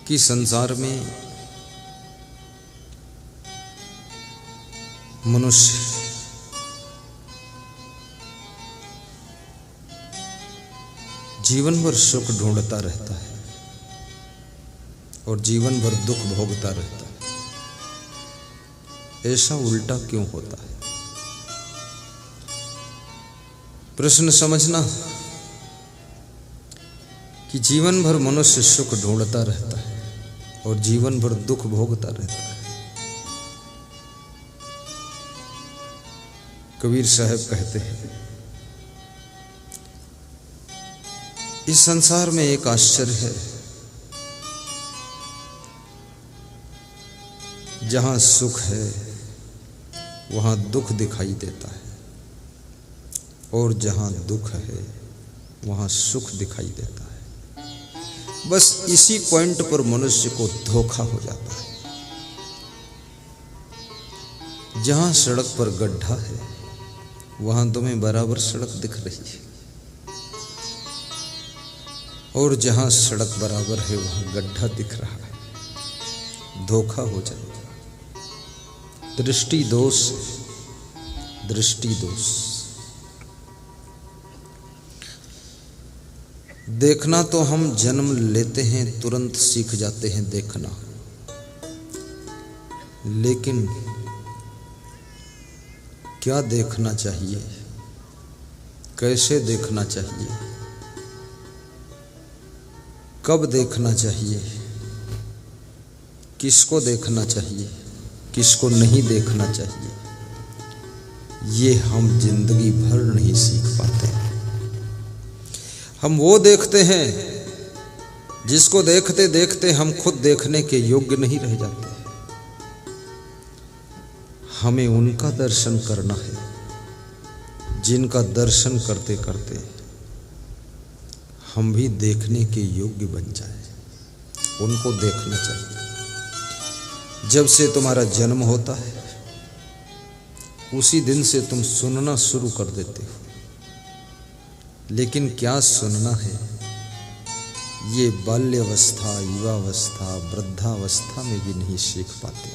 कि संसार में मनुष्य जीवन भर सुख ढूंढता रहता है और जीवन भर दुख भोगता रहता है। ऐसा उल्टा क्यों होता है? प्रश्न समझना कि जीवन भर मनुष्य सुख ढूंढता रहता है और जीवन भर दुख भोगता रहता है। कबीर साहब कहते हैं, इस संसार में एक आश्चर्य है, जहां सुख है वहां दुख दिखाई देता है और जहां दुख है वहां सुख दिखाई देता है। बस इसी पॉइंट पर मनुष्य को धोखा हो जाता है। जहां सड़क पर गड्ढा है वहां तुम्हें बराबर सड़क दिख रही है और जहां सड़क बराबर है वहां गड्ढा दिख रहा है। धोखा हो जाएगा। दृष्टि दोष, दृष्टि दोष। देखना तो हम जन्म लेते हैं, तुरंत सीख जाते हैं देखना, लेकिन क्या देखना चाहिए, कैसे देखना चाहिए, कब देखना चाहिए, किसको देखना चाहिए, किसको नहीं देखना चाहिए, ये हम जिंदगी भर नहीं सीख पाते। हम वो देखते हैं जिसको देखते देखते हम खुद देखने के योग्य नहीं रह जाते। हमें उनका दर्शन करना है जिनका दर्शन करते करते हम भी देखने के योग्य बन जाए। उनको देखना चाहिए। जब से तुम्हारा जन्म होता है उसी दिन से तुम सुनना शुरू कर देते हो, लेकिन क्या सुनना है ये बाल्यावस्था, युवावस्था, वृद्धावस्था में भी नहीं सीख पाते।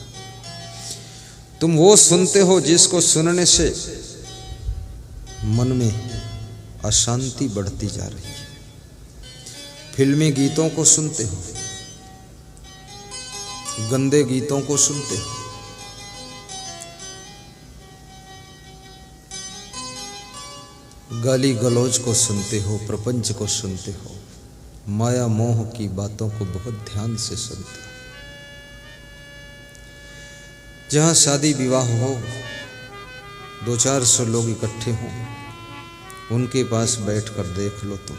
तुम वो सुनते हो जिसको सुनने से मन में अशांति बढ़ती जा रही है। फिल्मी गीतों को सुनते हो, गंदे गीतों को सुनते हो, गाली गलौज को सुनते हो, प्रपंच को सुनते हो, माया मोह की बातों को बहुत ध्यान से सुनते हो। जहां शादी विवाह हो, 200-400 लोग इकट्ठे हों, उनके पास बैठकर देख लो तुम,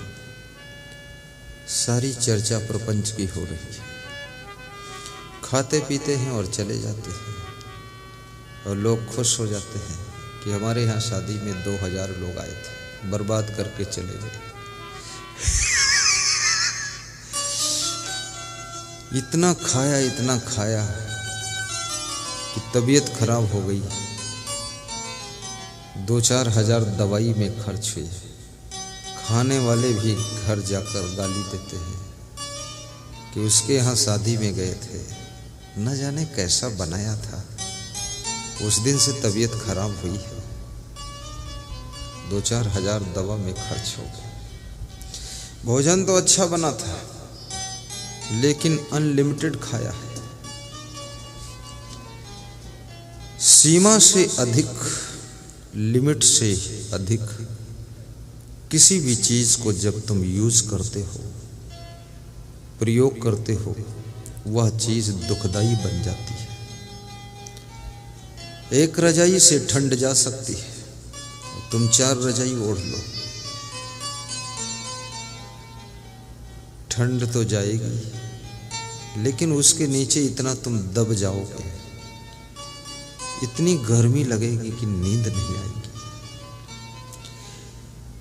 सारी चर्चा प्रपंच की हो रही है। खाते पीते हैं और चले जाते हैं और लोग खुश हो जाते हैं कि हमारे यहाँ शादी में 2000 लोग आए थे, बर्बाद करके चले गए। इतना खाया कि तबीयत खराब हो गई। 2-4 हजार दवाई में खर्च हुए। खाने वाले भी घर जाकर गाली देते हैं कि उसके यहाँ शादी में गए थे, न जाने कैसा बनाया था, उस दिन से तबीयत खराब हुई है। 2-4 हजार दवा में खर्च हो गए। भोजन तो अच्छा बना था लेकिन अनलिमिटेड खाया है। सीमा से अधिक, लिमिट से अधिक किसी भी चीज को जब तुम यूज करते हो, प्रयोग करते हो, वह चीज दुखदाई बन जाती है। एक रजाई से ठंड जा सकती है, तुम 4 रजाई ओढ़ लो, ठंड तो जाएगी लेकिन उसके नीचे इतना तुम दब जाओगे, इतनी गर्मी लगेगी कि नींद नहीं आएगी।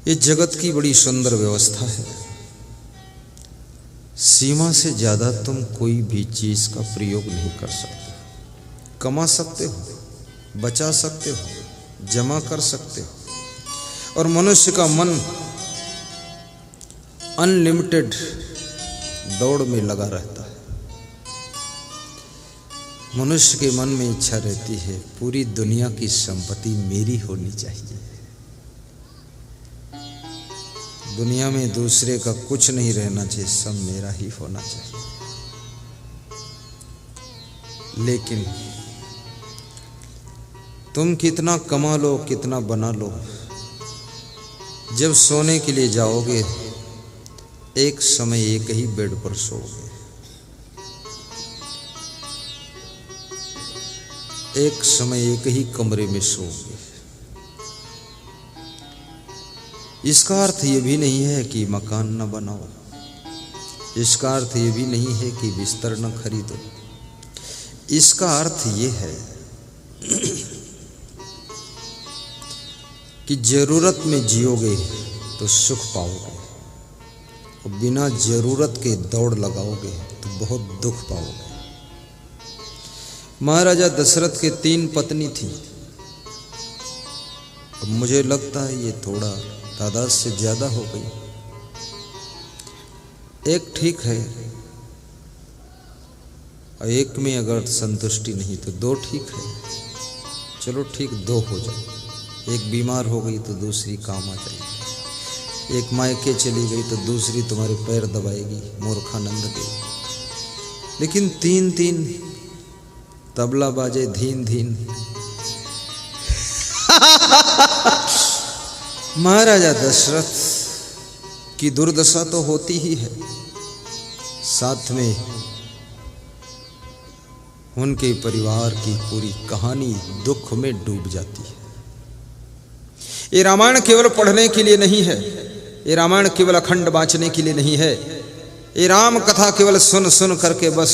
ये जगत की बड़ी सुंदर व्यवस्था है। सीमा से ज्यादा तुम कोई भी चीज का प्रयोग नहीं कर सकते। कमा सकते हो, बचा सकते हो, जमा कर सकते हो, और मनुष्य का मन अनलिमिटेड दौड़ में लगा रहता है। मनुष्य के मन में इच्छा रहती है पूरी दुनिया की संपत्ति मेरी होनी चाहिए, दुनिया में दूसरे का कुछ नहीं रहना चाहिए, सब मेरा ही होना चाहिए। लेकिन तुम कितना कमा लो, कितना बना लो, जब सोने के लिए जाओगे एक समय एक ही बेड पर सोओगे, एक समय एक ही कमरे में सोओगे। इसका अर्थ ये भी नहीं है कि मकान न बनाओ, इसका अर्थ ये भी नहीं है कि बिस्तर न खरीदो। इसका अर्थ ये है कि जरूरत में जियोगे तो सुख पाओगे, और बिना जरूरत के दौड़ लगाओगे तो बहुत दुख पाओगे। महाराजा दशरथ के 3 पत्नी थी। अब मुझे लगता है ये थोड़ा तादाद से ज्यादा हो गई। एक ठीक है, और एक में अगर संतुष्टि नहीं तो 2 ठीक है। चलो ठीक 2 हो जाए। एक बीमार हो गई तो दूसरी काम आ जाएगी, एक मायके चली गई तो दूसरी तुम्हारे पैर दबाएगी, मूर्खानंद दे। लेकिन 3 तबला बाजे धीन धीन। महाराजा दशरथ की दुर्दशा तो होती ही है, साथ में उनके परिवार की पूरी कहानी दुख में डूब जाती है। ये रामायण केवल पढ़ने के लिए नहीं है, ये रामायण केवल अखंड बाँचने के लिए नहीं है, ये राम कथा केवल सुन सुन करके बस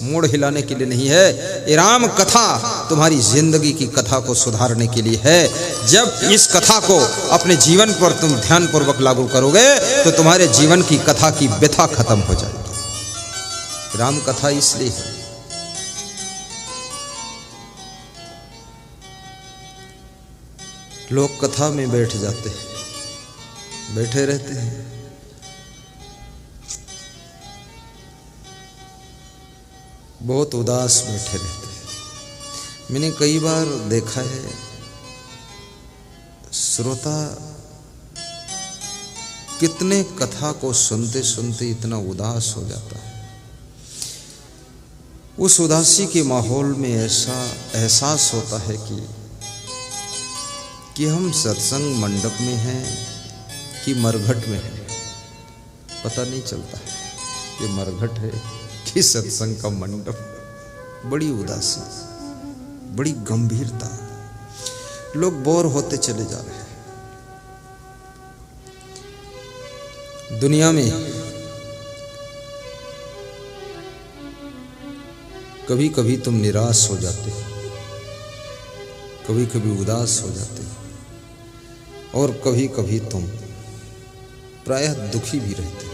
मोड़ हिलाने के लिए नहीं है। ये राम कथा तुम्हारी जिंदगी की कथा को सुधारने के लिए है। जब इस कथा को अपने जीवन पर तुम ध्यान पूर्वक लागू करोगे तो तुम्हारे जीवन की कथा की व्यथा खत्म हो जाएगी। राम कथा इसलिए है। लोग कथा में बैठ जाते हैं, बैठे रहते हैं, बहुत उदास बैठे रहते हैं। मैंने कई बार देखा है श्रोता कितने कथा को सुनते सुनते इतना उदास हो जाता है। उस उदासी के माहौल में ऐसा एहसास होता है कि हम सत्संग मंडप में हैं कि मरघट में हैं, पता नहीं चलता है कि मरघट है कि सत्संग का मंडप। बड़ी उदासी, बड़ी गंभीरता, लोग बोर होते चले जा रहे हैं। दुनिया में कभी कभी तुम निराश हो जाते हो, कभी कभी उदास हो जाते हो, और कभी कभी तुम प्रायः दुखी भी रहते हो।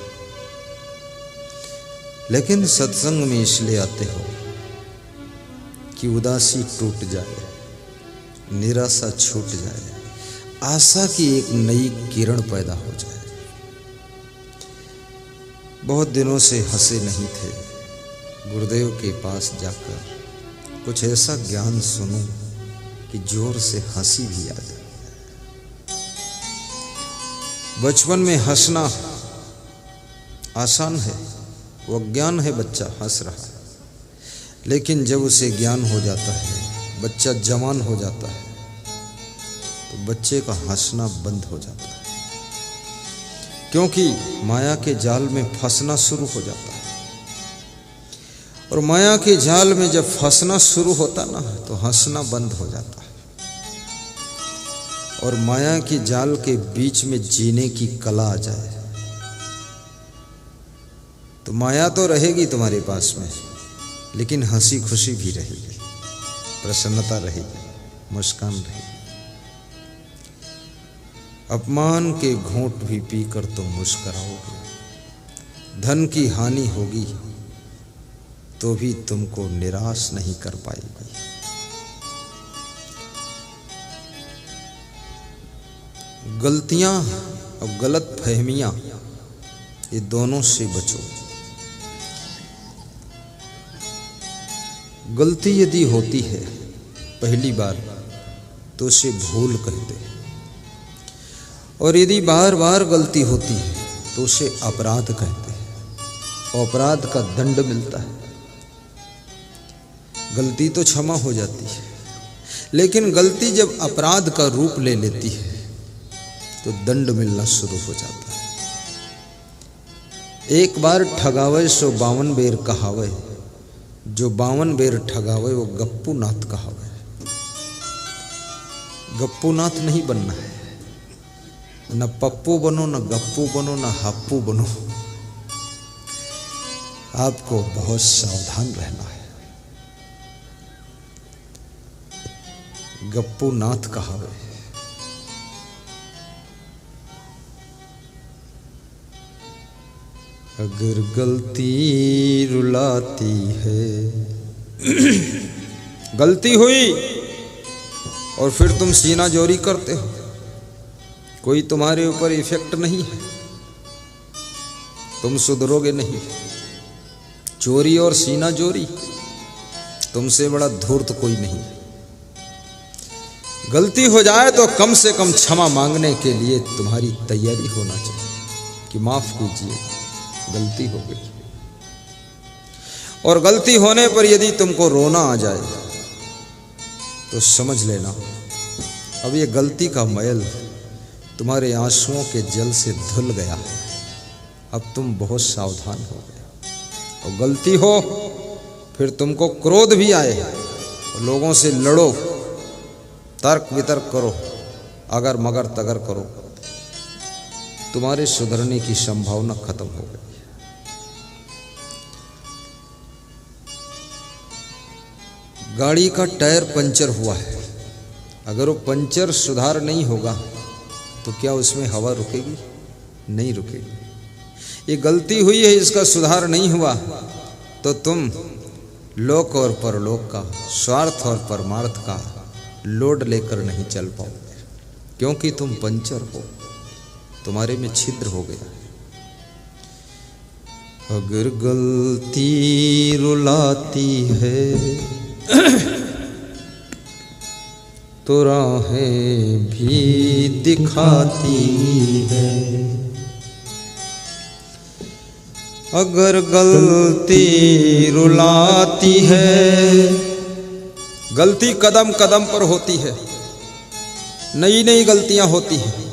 लेकिन सत्संग में इसलिए आते हो कि उदासी टूट जाए, निराशा छूट जाए, आशा की एक नई किरण पैदा हो जाए। बहुत दिनों से हंसे नहीं थे, गुरुदेव के पास जाकर कुछ ऐसा ज्ञान सुनो कि जोर से हंसी भी आ जाए। बचपन में हंसना आसान है, वो अज्ञान है, बच्चा हंस रहा है। लेकिन जब उसे ज्ञान हो जाता है, बच्चा जवान हो जाता है, तो बच्चे का हंसना बंद हो जाता है, क्योंकि माया के जाल में फंसना शुरू हो जाता है। और माया के जाल में जब फंसना शुरू होता ना, तो हंसना बंद हो जाता है। और माया के जाल के बीच में जीने की कला आ जाए तो माया तो रहेगी तुम्हारे पास में, लेकिन हंसी खुशी भी रहेगी, प्रसन्नता रहेगी, मुस्कान रहेगी। अपमान के घूंट भी पीकर तुम मुस्कुराओगे, धन की हानि होगी तो भी तुमको निराश नहीं कर पाएगी। गलतियां और गलत फहमियां, ये दोनों से बचो। गलती यदि होती है पहली बार तो उसे भूल कहते हैं, और यदि बार बार गलती होती है तो उसे अपराध कहते हैं। अपराध का दंड मिलता है। गलती तो क्षमा हो जाती है, लेकिन गलती जब अपराध का रूप ले लेती है तो दंड मिलना शुरू हो जाता है। एक बार ठगावे सो 52 बेर कहावे, जो 52 बेर ठगावे वो गप्पू नाथ कहावे। गप्पू नाथ नहीं बनना है, न पप्पू बनो, न गप्पू बनो, न हप्पू बनो। आपको बहुत सावधान रहना है। गप्पू नाथ कहावे। अगर गलती रुलाती है, गलती हुई और फिर तुम सीना जोरी करते हो, कोई तुम्हारे ऊपर इफेक्ट नहीं है, तुम सुधरोगे नहीं। चोरी और सीना जोरी, तुमसे बड़ा धूर्त कोई नहीं। गलती हो जाए तो कम से कम क्षमा मांगने के लिए तुम्हारी तैयारी होना चाहिए कि माफ कीजिए, गलती हो गई। और गलती होने पर यदि तुमको रोना आ जाए तो समझ लेना अब ये गलती का मैल तुम्हारे आंसुओं के जल से धुल गया है। अब तुम बहुत सावधान हो गए। और गलती हो फिर तुमको क्रोध भी आए, लोगों से लड़ो, तर्क वितर्क करो, अगर मगर तगर करो, तुम्हारे सुधरने की संभावना खत्म हो गई। गाड़ी का टायर पंचर हुआ है, अगर वो पंचर सुधार नहीं होगा तो क्या उसमें हवा रुकेगी? नहीं रुकेगी। ये गलती हुई है, इसका सुधार नहीं हुआ तो तुम लोक और परलोक का, स्वार्थ और परमार्थ का लोड लेकर नहीं चल पाओगे, क्योंकि तुम पंचर हो, तुम्हारे में छिद्र हो गया। अगर गलती रुलाती है तो राहें भी दिखाती है। अगर गलती रुलाती है, गलती कदम कदम पर होती है, नई नई गलतियां होती हैं।